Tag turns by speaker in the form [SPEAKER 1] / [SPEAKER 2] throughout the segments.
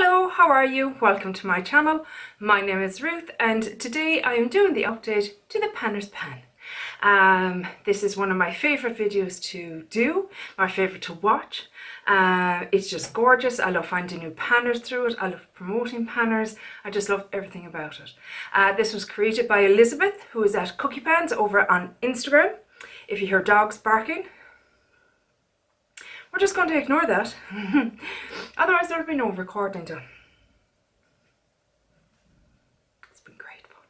[SPEAKER 1] Hello, how are you? Welcome to my channel. My name is Ruth and today I am doing the update to the Kanas Pan. This is one of my favourite videos to do, my favourite to watch. It's just gorgeous. I love finding new panners through it. I love promoting panners. I just love everything about it. This was created by Elizabeth, who is at Cookie Pans over on Instagram. If you hear dogs barking, we're just going to ignore that. Otherwise there will be no recording done. It's been great fun.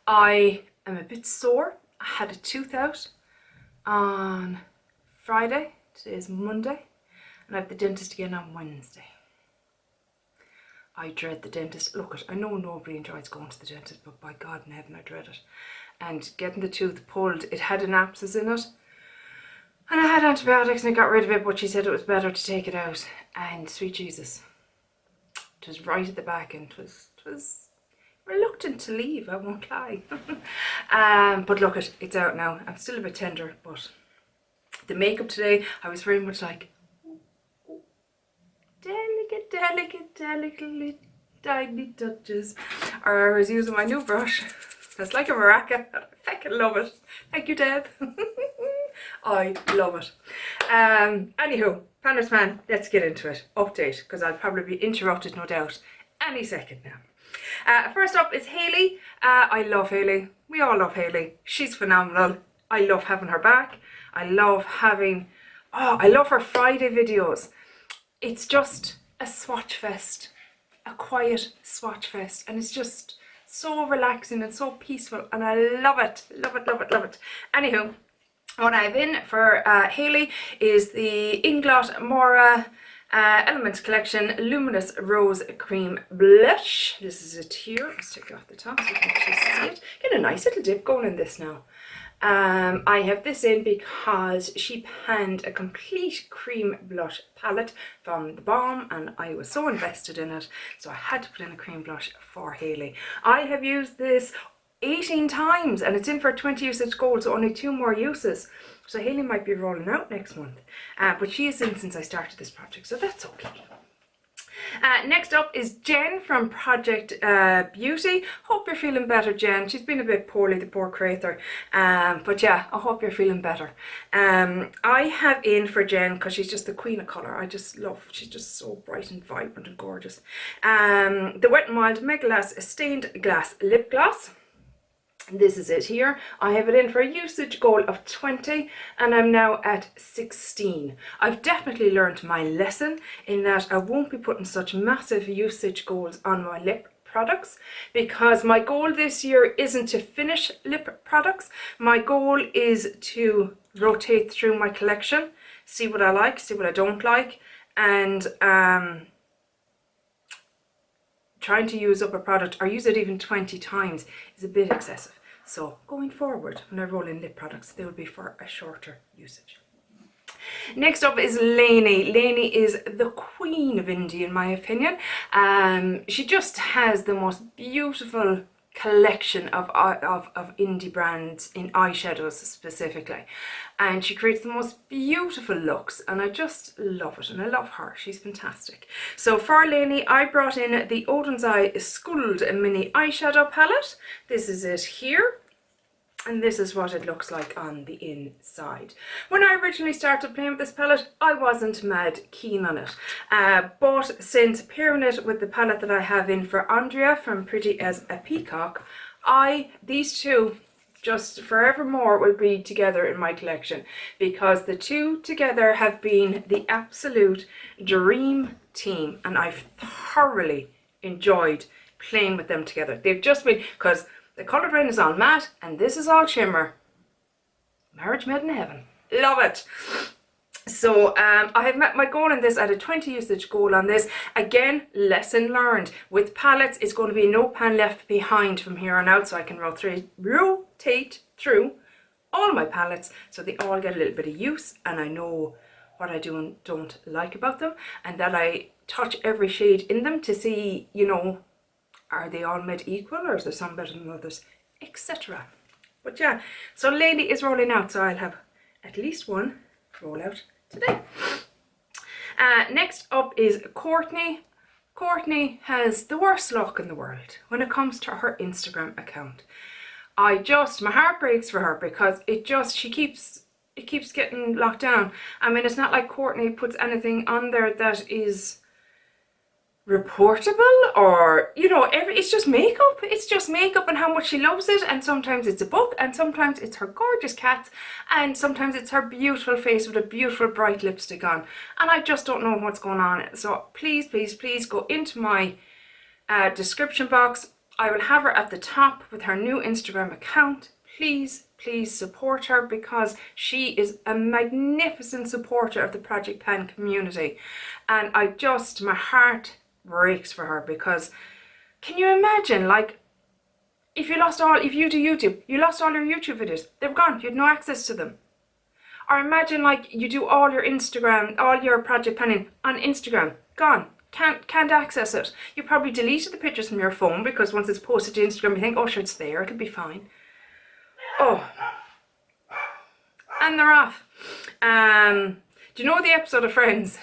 [SPEAKER 1] I am a bit sore. I had a tooth out on Friday. Today is Monday. And I have the dentist again on Wednesday. I dread the dentist. Look, I know nobody enjoys going to the dentist, but by God in heaven I dread it. And getting the tooth pulled, it had an abscess in it. And I had antibiotics and I got rid of it, but she said it was better to take it out. And sweet Jesus, it was right at the back and it was reluctant to leave, I won't lie. But look, it's out now. I'm still a bit tender, but the makeup today, I was very much like, delicate, delicate, delicately tiny touches. Or I was using my new brush. It's like a maraca. I fucking love it. Thank you, Deb. I love it. Anywho, Kanas Pan, let's get into it. Update, because I'll probably be interrupted, no doubt, any second now. First up is Hayley. I love Hayley. We all love Hayley. She's phenomenal. I love having her back. I love having, I love her Friday videos. It's just a swatch fest, a quiet swatch fest, and it's just so relaxing and so peaceful, and I love it, love it, love it, love it. Anywho, what I have in for Hayley is the Inglot Mora Elements Collection Luminous Rose Cream Blush. This is it here. Let's take it off the top so you can actually see it. Get a nice little dip going in this now. I have this in because she panned a complete cream blush palette from the Balm and I was so invested in it, so I had to put in a cream blush for Hayley. I have used this 18 times and it's in for 20 usage gold, so only 2 more uses. So Hayley might be rolling out next month, but she is in since I started this project, so that's okay. Next up is Jenn from Project Beauty. Hope you're feeling better, Jenn. She's been a bit poorly, the poor creator. But yeah, I hope you're feeling better. I have in for Jenn because she's just the queen of colour. I just love, she's just so bright and vibrant and gorgeous. The Wet n Wild Mega Glass Stained Glass Lip Gloss. This is it here. I have it in for a usage goal of 20 and I'm now at 16. I've definitely learned my lesson in that I won't be putting such massive usage goals on my lip products because my goal this year isn't to finish lip products. My goal is to rotate through my collection, see what I like, see what I don't like, and trying to use up a product or use it even 20 times is a bit excessive. So going forward, when I roll in lip products, they will be for a shorter usage. Next up is Laney. Laney is the queen of indie in my opinion. She just has the most beautiful collection of indie brands in eyeshadows specifically, and she creates the most beautiful looks and I just love it and I love her. She's fantastic. So for Laney, I brought in the Odin's Eye Skuld Mini Eyeshadow Palette. This is it here. And this is what it looks like on the inside. When I originally started playing with this palette, I wasn't mad keen on it. But since pairing it with the palette that I have in for Andrea from Pretty as a Peacock, these two just forevermore will be together in my collection because the two together have been the absolute dream team and I've thoroughly enjoyed playing with them together. They've just been, because the colour drain is all matte and this is all shimmer. Marriage made in heaven. Love it. So I have met my goal in this. I had a 20 usage goal on this. Again, lesson learned. With palettes, it's going to be no pan left behind from here on out, so I can rotate through all my palettes so they all get a little bit of use and I know what I do and don't like about them, and that I touch every shade in them to see, you know, are they all made equal or is there some better than others, etc. But yeah, so Laney is rolling out, so I'll have at least one roll out today. Next up is Courtney. Courtney has the worst luck in the world when it comes to her Instagram account. My heart breaks for her because it keeps getting locked down. I mean, it's not like Courtney puts anything on there that is reportable, or it's just makeup. It's just makeup and how much she loves it, and sometimes it's a book, and sometimes it's her gorgeous cats, and sometimes it's her beautiful face with a beautiful bright lipstick on, and I just don't know what's going on. So please go into my description box. I will have her at the top with her new Instagram account. Please support her, because she is a magnificent supporter of the projectpan community, and my heart breaks for her, because can you imagine, like, if you do YouTube, you lost all your YouTube videos, they were gone, you had no access to them. Or imagine, like, you do all your Instagram, all your project panning on Instagram, gone, can't access it. You probably deleted the pictures from your phone, because once it's posted to Instagram you think, oh sure, it's there, it'll be fine. Oh, and they're off. Do you know the episode of Friends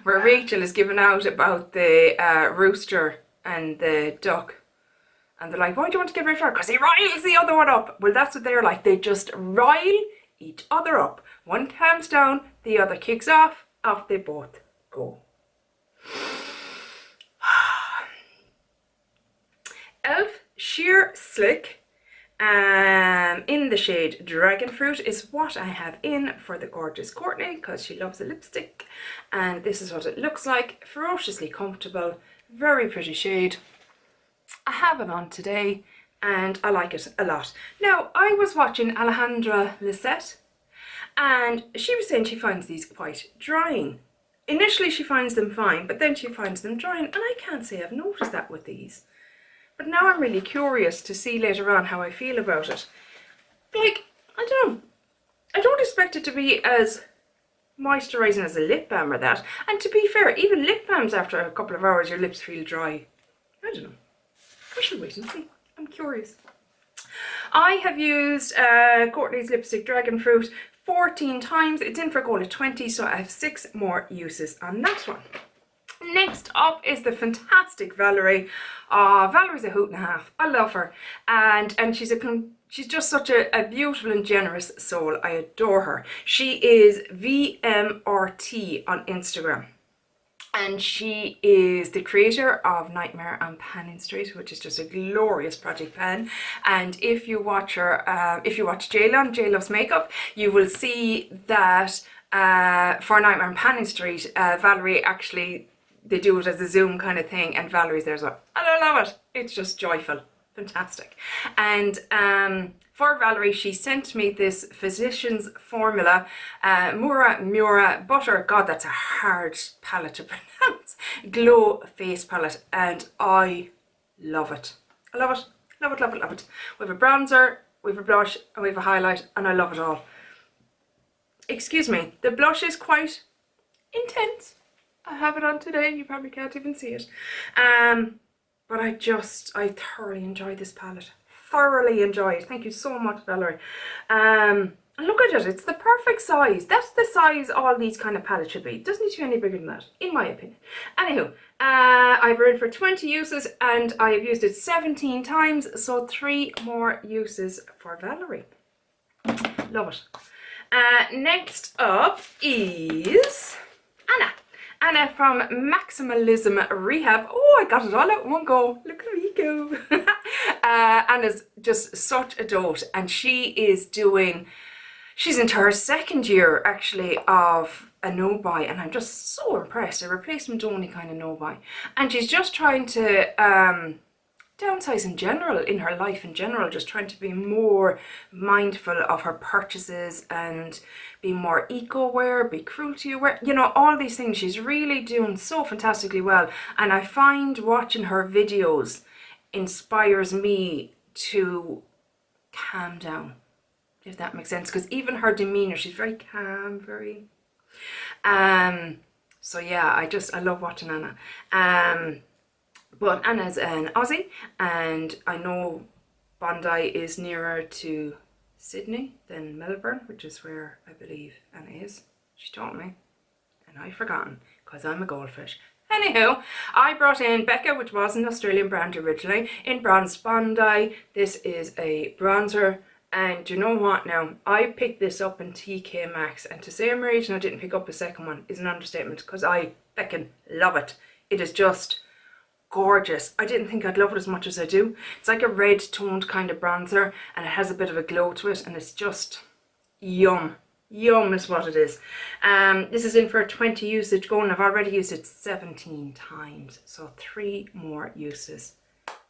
[SPEAKER 1] where Rachel is giving out about the rooster and the duck? And they're like, why do you want to get rid of her? Because he riles the other one up. Well, that's what they're like. They just rile each other up. One calms down, the other kicks off they both go. Elf Sheer Slick in the shade Dragon Fruit is what I have in for the gorgeous Courtney, because she loves a lipstick, and this is what it looks like. Ferociously comfortable, very pretty shade. I have it on today and I like it a lot. Now, I was watching Alejandra Lisette, and she was saying she finds these quite drying. Initially she finds them fine, but then she finds them drying, and I can't say I've noticed that with these. But now I'm really curious to see later on how I feel about it. Like, I don't expect it to be as moisturising as a lip balm or that. And to be fair, even lip balms, after a couple of hours your lips feel dry. I don't know. I should wait and see. I'm curious. I have used Courtney's lipstick Dragon Fruit 14 times. It's in for a goal of 20, so I have 6 more uses on that one. Next up is the fantastic Valerie. Valerie's a hoot and a half. I love her, and she's just such a beautiful and generous soul. I adore her. She is VMRT on Instagram, and she is the creator of Nightmare on Panning Street, which is just a glorious project pan. And if you watch her, if you watch J Loves Makeup, you will see that for Nightmare on Panning Street, Valerie actually, they do it as a Zoom kind of thing, and Valerie's there as well. And I love it. It's just joyful. Fantastic. And for Valerie, she sent me this Physicians Formula Mura Butter. God, that's a hard palette to pronounce. Glow Face Palette. And I love it. I love it. Love it, love it, love it. We have a bronzer, we have a blush, and we have a highlight, and I love it all. Excuse me, the blush is quite intense. I have it on today, you probably can't even see it. But I thoroughly enjoy this palette. Thoroughly enjoy it. Thank you so much, Valerie. And look at it, it's the perfect size. That's the size all these kind of palettes should be. It doesn't need to be any bigger than that, in my opinion. Anywho, I've earned for 20 uses, and I have used it 17 times, so 3 more uses for Valerie. Love it. Next up is Anna from Maximalism Rehab. Oh, I got it all out in one go. Look at me go. Anna's just such a dote, and she's into her 2nd year actually of a no-buy, and I'm just so impressed. A replacement only kind of no-buy. And she's just trying to downsize in general, in her life in general, just trying to be more mindful of her purchases and be more eco-aware, be cruelty-aware, you know, all these things. She's really doing so fantastically well, and I find watching her videos inspires me to calm down, if that makes sense, because even her demeanour, she's very calm, very so yeah, I love watching Anna. But Anna's an Aussie, and I know Bondi is nearer to Sydney than Melbourne, which is where I believe Anna is. She told me. and I've forgotten because I'm a goldfish. Anywho, I brought in Becca, which was an Australian brand originally, in Bronze Bondi. This is a bronzer, and do you know what now? I picked this up in TK Maxx, and to say I'm raging I didn't pick up a second one is an understatement, because I feckin' love it. It is just gorgeous. I didn't think I'd love it as much as I do. It's like a red toned kind of bronzer, and it has a bit of a glow to it, and it's just yum. Yum is what it is. This is in for a 20 usage goal, and I've already used it 17 times. So 3 more uses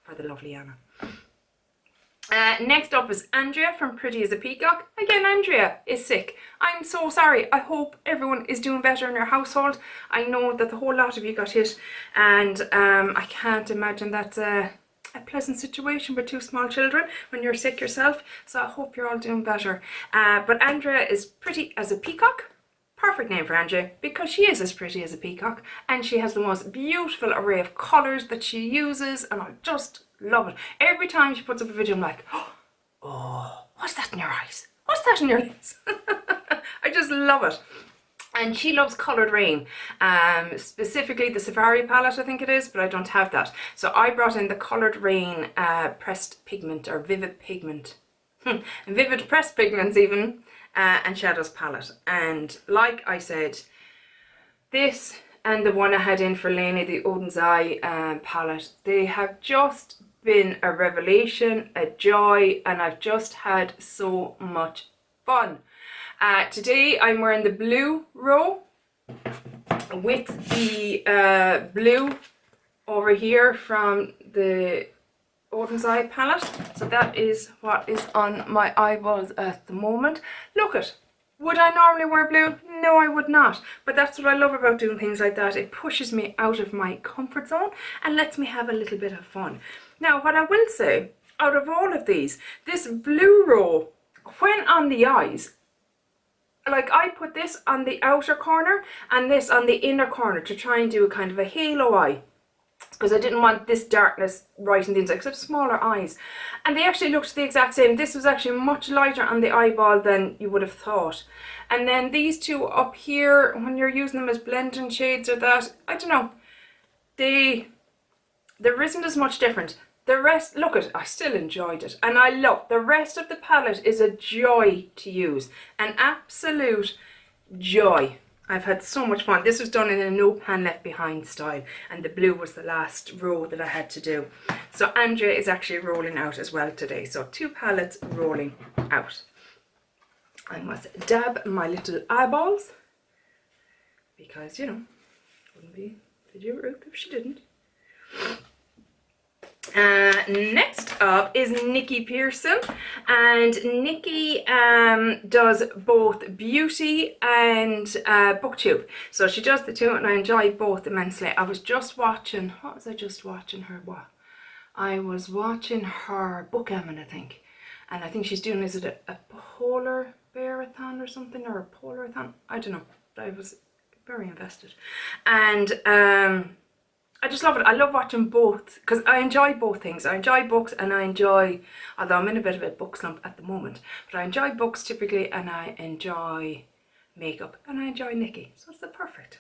[SPEAKER 1] for the lovely Anna. Next up is Andrea from Pretty as a Peacock. Again, Andrea is sick. I'm so sorry. I hope everyone is doing better in your household. I know that the whole lot of you got hit, and I can't imagine that's a pleasant situation with 2 small children when you're sick yourself, so I hope you're all doing better. But Andrea is pretty as a peacock. Perfect name for Andrea, because she is as pretty as a peacock, and she has the most beautiful array of colours that she uses, and I just love it. Every time she puts up a video I'm like, oh, what's that in your eyes? What's that in your lips? I just love it. And she loves Coloured Rain, specifically the Safari palette I think it is, but I don't have that. So I brought in the Coloured Rain pressed pigment, or vivid pigment, vivid pressed pigments even, and shadows palette. And like I said, this and the one I had in for Laney, the Odin's Eye palette, they have just been a revelation, a joy, and I've just had so much fun. Today I'm wearing the blue row with the blue over here from the Odin's Eye palette. So that is what is on my eyeballs at the moment. Look it. Would I normally wear blue? No, I would not. But that's what I love about doing things like that. It pushes me out of my comfort zone and lets me have a little bit of fun. Now, what I will say, out of all of these, this blue row, when on the eyes, like I put this on the outer corner and this on the inner corner to try and do a kind of a halo eye, because I didn't want this darkness right in the inside, because I have smaller eyes. And they actually looked the exact same. This was actually much lighter on the eyeball than you would have thought. And then these two up here, when you're using them as blending shades or that, I don't know, there isn't as much different. The rest, look at, I still enjoyed it, and I love the rest of the palette. Is a joy to use, an absolute joy. I've had so much fun. This was done in a no pan left behind style, and the blue was the last row that I had to do. So Andrea is actually rolling out as well today, so 2 palettes rolling out. I must dab my little eyeballs, because you know, wouldn't be video Ruth if she didn't. Next up is Nikki Pearson, and Nikki does both beauty and booktube, so she does the 2 and I enjoy both immensely. I was just watching, what was I just watching her, what? I was watching her Bookgammon, I think, and I think she's doing, is it a polar bearathon or something, or a polarathon? I don't know, but I was very invested, and I just love it. I love watching both, because I enjoy both things. I enjoy books, and I enjoy, although I'm in a bit of a book slump at the moment, but I enjoy books typically, and I enjoy makeup, and I enjoy Nikki. So it's the perfect.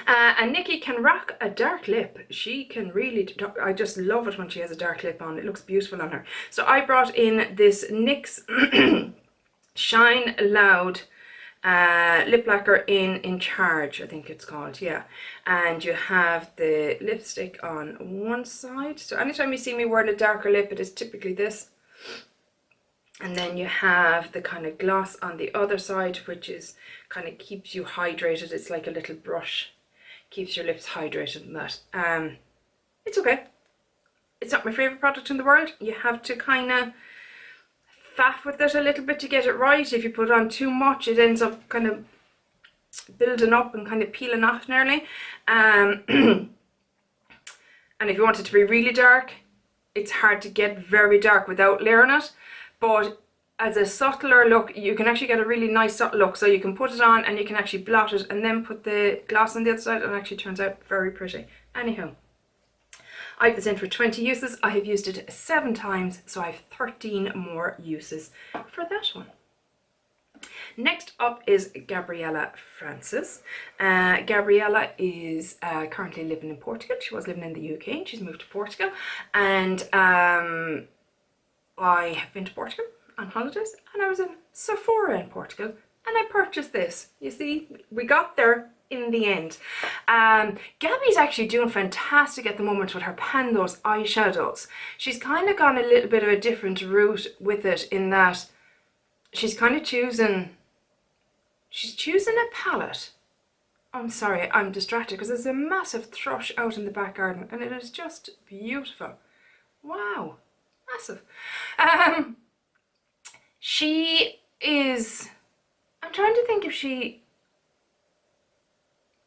[SPEAKER 1] And Nikki can rock a dark lip. She can really, I just love it when she has a dark lip on. It looks beautiful on her. So I brought in this NYX Shine Loud lip lacquer in Charge, I think it's called, yeah. And you have the lipstick on one side, so anytime you see me wearing a darker lip, it is typically this. And then you have the kind of gloss on the other side, which is kind of keeps you hydrated. It's like a little brush, keeps your lips hydrated and that. It's okay. It's not my favorite product in the world. You have to kind of faff with it a little bit to get it right. If you put on too much, it ends up kind of building up and kind of peeling off nearly. And if you want it to be really dark, it's hard to get very dark without layering it. But as a subtler look, you can actually get a really nice subtle look. So you can put it on and you can actually blot it and then put the gloss on the other side, and it actually turns out very pretty. Anyhow, I have this in for 20 uses. I have used it 7 times, so I have 13 more uses for that one. Next up is Gabriella Francis. Gabriella is currently living in Portugal. She was living in the UK and she's moved to Portugal. And I have been to Portugal on holidays and I was in Sephora in Portugal and I purchased this. You see, we got there in the end. Gabby's actually doing fantastic at the moment with her Pandos eyeshadows. She's kind of gone a little bit of a different route with it in that she's kind of choosing a palette. I'm sorry, I'm distracted because there's a massive thrush out in the back garden and it is just beautiful. Wow, massive. She is, I'm trying to think if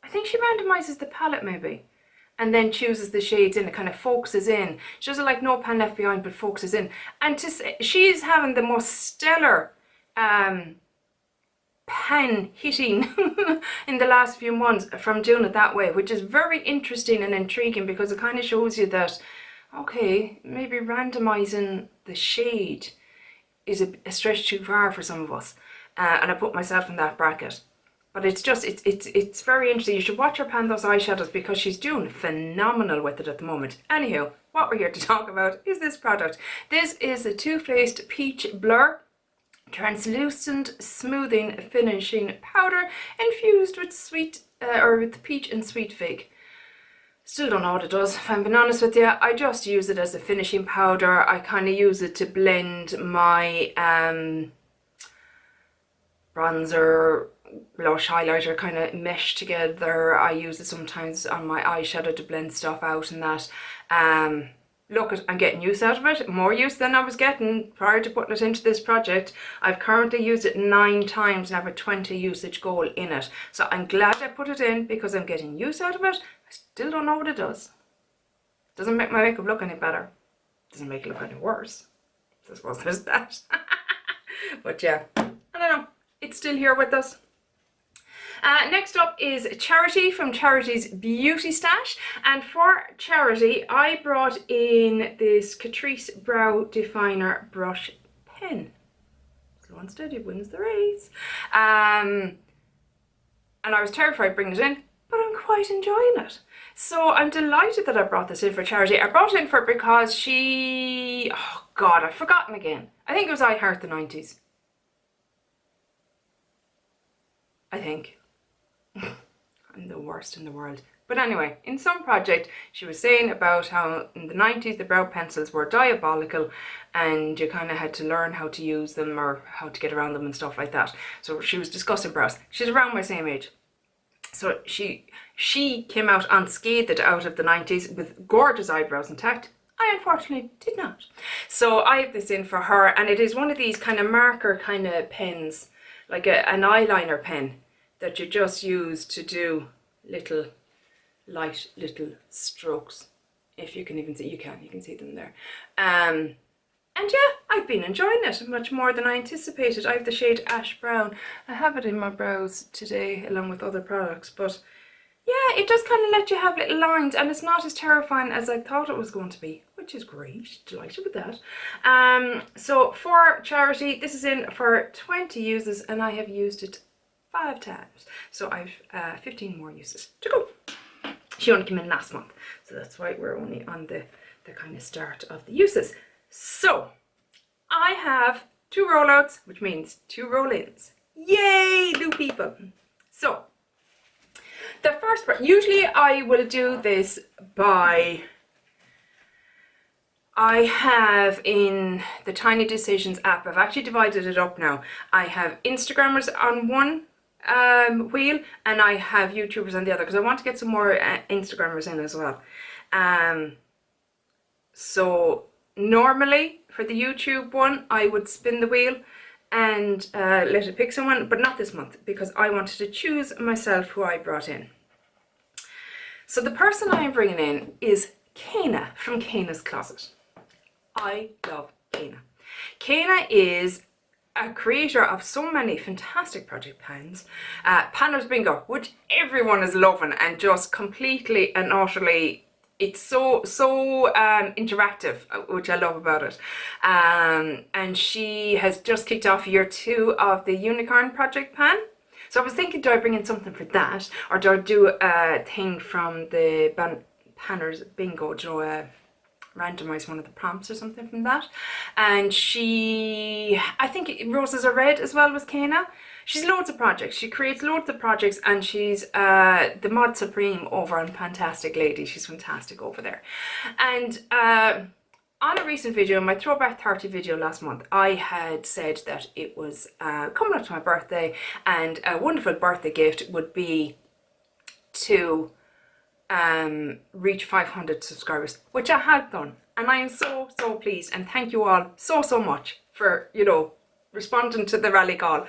[SPEAKER 1] I think she randomizes the palette maybe and then chooses the shades in. It kind of focuses in. She doesn't like no pan left behind but focuses in. And to say, she's having the most stellar pen hitting in the last few months from doing it that way, which is very interesting and intriguing because it kind of shows you that, okay, maybe randomizing the shade is a stretch too far for some of us. And I put myself in that bracket. But it's just, it's very interesting. You should watch her pan those eyeshadows because she's doing phenomenal with it at the moment. Anywho, what we're here to talk about is this product. This is the Too Faced Peach Blur Translucent Smoothing Finishing Powder infused with with peach and sweet fig. Still don't know what it does, if I'm being honest with you. I just use it as a finishing powder. I kind of use it to blend my bronzer, blush, highlighter kind of mesh together. I use it sometimes on my eyeshadow to blend stuff out and that. Look, I'm getting use out of it, more use than I was getting prior to putting it into this project. I've currently used it 9 times and I have a 20 usage goal in it. So I'm glad I put it in because I'm getting use out of it. I still don't know what it does. Doesn't make my makeup look any better. Doesn't make it look any worse. So I suppose there's that. But yeah, I don't know. It's still here with us. Next up is Charity from Charity's Beauty Stash, and for Charity I brought in this Catrice Brow Definer Brush Pen. Slow and steady wins the race. And I was terrified bringing it in, but I'm quite enjoying it. So I'm delighted that I brought this in for Charity. I brought it in for it because she, oh god, I've forgotten again. I think it was I Heart the 90s. I think. I'm the worst in the world. But anyway, in some project she was saying about how in the 90s the brow pencils were diabolical and you kind of had to learn how to use them or how to get around them and stuff like that. So she was discussing brows. She's around my same age. So she came out unscathed out of the 90s with gorgeous eyebrows intact. I unfortunately did not. So I have this in for her and it is one of these kind of marker kind of pens, like an eyeliner pen that you just use to do light little strokes. If you can even see, you can see them there. And yeah, I've been enjoying it much more than I anticipated. I have the shade Ash Brown. I have it in my brows today along with other products, but yeah, it does kind of let you have little lines and it's not as terrifying as I thought it was going to be, which is great. Delighted with that. So for Charity, this is in for 20 uses and I have used it 5 times. So I've 15 more uses to go. She only came in last month, so that's why we're only on the kind of start of the uses. So I have 2 rollouts, which means 2 roll-ins. Yay, new people. So the first part, usually I will do this by, I have in the Tiny Decisions app, I've actually divided it up now. I have Instagrammers on one wheel and I have YouTubers on the other because I want to get some more Instagrammers in as well. So normally for the YouTube one I would spin the wheel and let it pick someone, but not this month because I wanted to choose myself who I brought in. So the person I am bringing in is Kana from Kanas Closet. I love Kana. Kana is a creator of so many fantastic project pans. Panner's Bingo, which everyone is loving and just completely and utterly It's so interactive, which I love about it. And she has just kicked off year 2 of the Unicorn Project Pan. So I was thinking, do I bring in something for that, or do I do a thing from the Panners Bingo, randomise one of the prompts or something from that. And I think Roses Are Red as well with Kana. She's loads of projects. She creates loads of projects, and she's the mod supreme over on Fantastic Lady. She's fantastic over there. And on a recent video, my Throwback 30 video last month, I had said that it was coming up to my birthday, and a wonderful birthday gift would be to reach 500 subscribers, which I have done, and I am so pleased, and thank you all so much for, you know, responding to the rally call.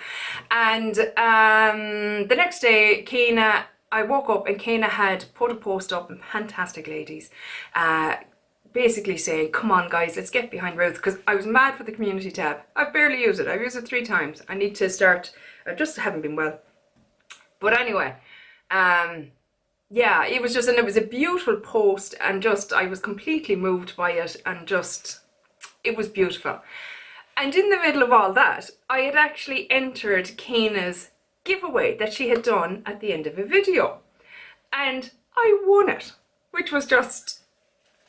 [SPEAKER 1] And the next day, I woke up and Kana had put a post up in Fantastic Ladies, basically saying, come on guys, let's get behind Ruth, because I was mad for the community tab. I've barely used it. I've used it 3 times. I need to start. I just haven't been well. But anyway, yeah, it was just, and it was a beautiful post, and just, I was completely moved by it, and just, it was beautiful. And in the middle of all that, I had actually entered Kana's giveaway that she had done at the end of a video. And I won it, which was just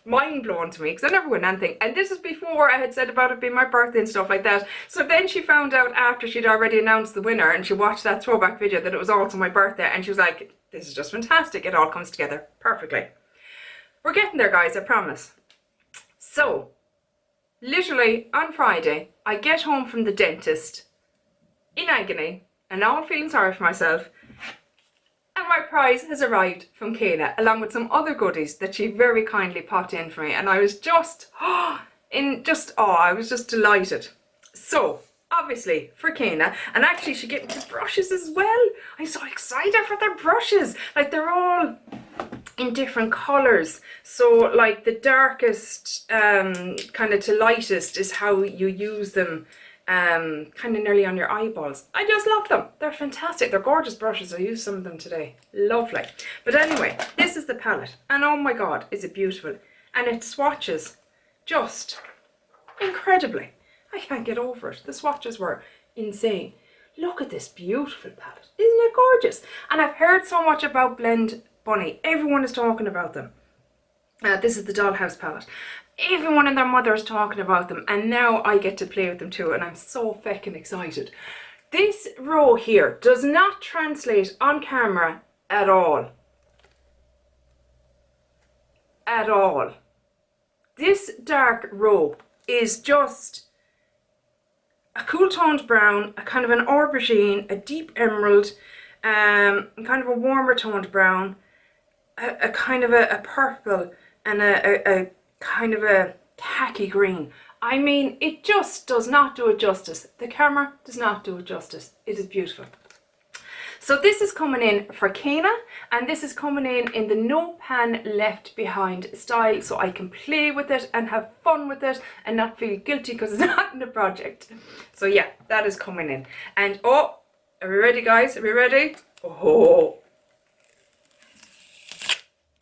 [SPEAKER 1] mind-blowing to me, because I never win anything. And this is before I had said about it being my birthday and stuff like that. So then she found out after she'd already announced the winner, and she watched that throwback video, that it was also my birthday, and she was like, this is just fantastic. It all comes together perfectly. We're getting there, guys, I promise. So, literally on Friday, I get home from the dentist in agony and all feeling sorry for myself, and my prize has arrived from Kana, along with some other goodies that she very kindly popped in for me, and I was just, I was just delighted. So, obviously, for Kana, and actually she gave me the brushes as well. I'm so excited for their brushes. Like, they're all in different colours. So, like, the darkest kind of to lightest is how you use them, kind of nearly on your eyeballs. I just love them. They're fantastic. They're gorgeous brushes. I used some of them today. Lovely. But anyway, this is the palette, and oh my god, is it beautiful. And it swatches just incredibly. I can't get over it. The swatches were insane. Look at this beautiful palette. Isn't it gorgeous? And I've heard so much about Blend Bunny. Everyone is talking about them. This is the Dollhouse palette. Everyone and their mother is talking about them, and now I get to play with them too, and I'm so feckin' excited. This row here does not translate on camera at all. At all. This dark row is just a cool toned brown, a kind of an aubergine, a deep emerald, kind of a warmer toned brown, a kind of a purple, and a kind of a khaki green. I mean, it just does not do it justice. The camera does not do it justice. It is beautiful. So this is coming in for Kana, and this is coming in the no pan left behind style, so I can play with it and have fun with it and not feel guilty because it's not in the project. So yeah, that is coming in. And oh, are we ready, guys? Are we ready? Oh,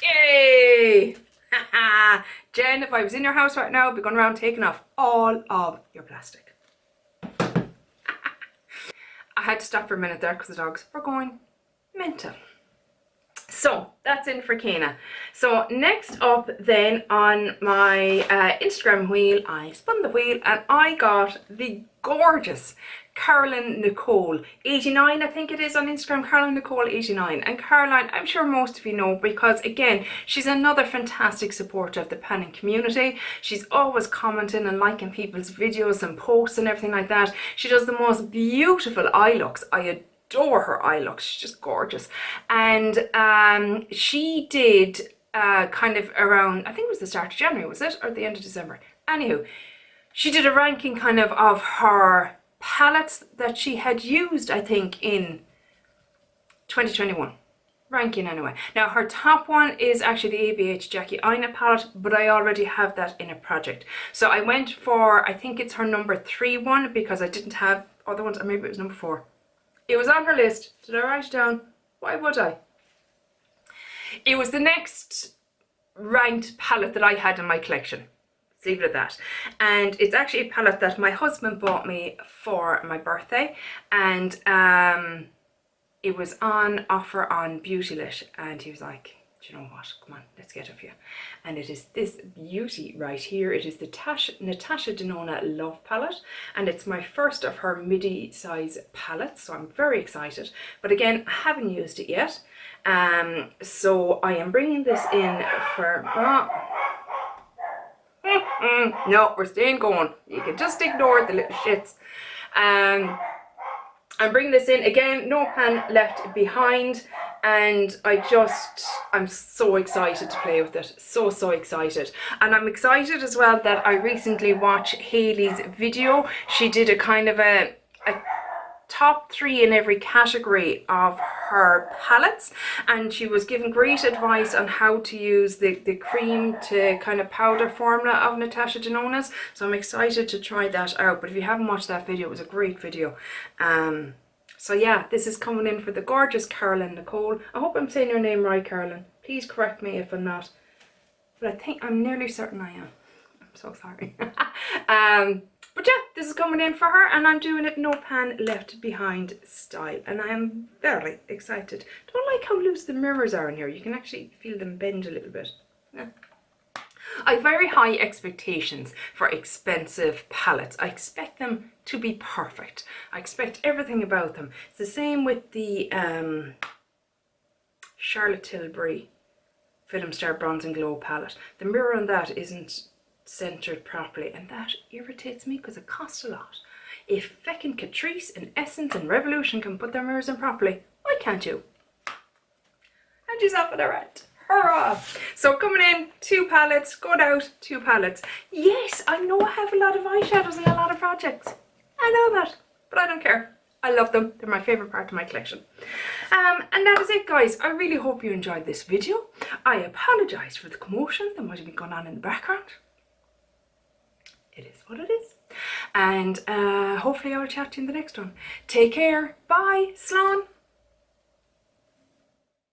[SPEAKER 1] yay! Jen, if I was in your house right now, I'd be going around taking off all of your plastic. I had to stop for a minute there because the dogs were going mental. So that's in for Kana. So next up then on my Instagram wheel, I spun the wheel and I got the gorgeous Caroline Nicole 89, I think it is on Instagram, Caroline Nicole 89. And Caroline, I'm sure most of you know, because again, she's another fantastic supporter of the panning community. She's always commenting and liking people's videos and posts and everything like that. She does the most beautiful eye looks. I adore her eye looks. She's just gorgeous. And she did kind of around, I think it was the start of January, was it? Or the end of December? Anywho, she did a ranking kind of her palettes that she had used, I think, in 2021. Ranking anyway. Now her top one is actually the ABH Jackie Aina palette, but I already have that in a project. So I went for, I think it's her number 3 one, because I didn't have other ones, or maybe it was number 4. It was on her list. Did I write it down? Why would I? It was the next ranked palette that I had in my collection. Let's leave it at that. And it's actually a palette that my husband bought me for my birthday, and it was on offer on Beautylit, and he was like, do you know what, come on, let's get it for you. And it is this beauty right here. It is the Natasha Denona Love Palette, and it's my first of her midi size palettes, so I'm very excited. But again, I haven't used it yet, so I am bringing this in for no, we're staying going. You can just ignore the little shits. I'm bringing this in again, no pan left behind, and I'm so excited to play with it. So excited. And I'm excited as well that I recently watched Hayleigh's video. She did a kind of a top 3 in every category of her palettes, and she was giving great advice on how to use the cream to kind of powder formula of Natasha Denona's, so I'm excited to try that out. But if you haven't watched that video, it was a great video. So yeah, this is coming in for the gorgeous Carolyn Nicole. I hope I'm saying your name right, Carolyn. Please correct me if I'm not, but I'm nearly certain I am. I'm so sorry. But yeah, this is coming in for her, and I'm doing it no pan left behind style, and I am very excited. Don't like how loose the mirrors are in here. You can actually feel them bend a little bit. Yeah. I have very high expectations for expensive palettes. I expect them to be perfect. I expect everything about them. It's the same with the Charlotte Tilbury Film Star Bronze and Glow palette. The mirror on that isn't centered properly, and that irritates me because it costs a lot. If feckin' Catrice and Essence and Revolution can put their mirrors in properly, why can't you? And she's off at a rant. Hurrah! So coming in, 2 palettes, going out, 2 palettes. Yes, I know I have a lot of eyeshadows and a lot of projects. I know that, but I don't care. I love them. They're my favourite part of my collection. And that is it, guys. I really hope you enjoyed this video. I apologise for the commotion that might have been going on in the background. It is what it is. And hopefully I will chat to you in the next one. Take care. Bye. Slán.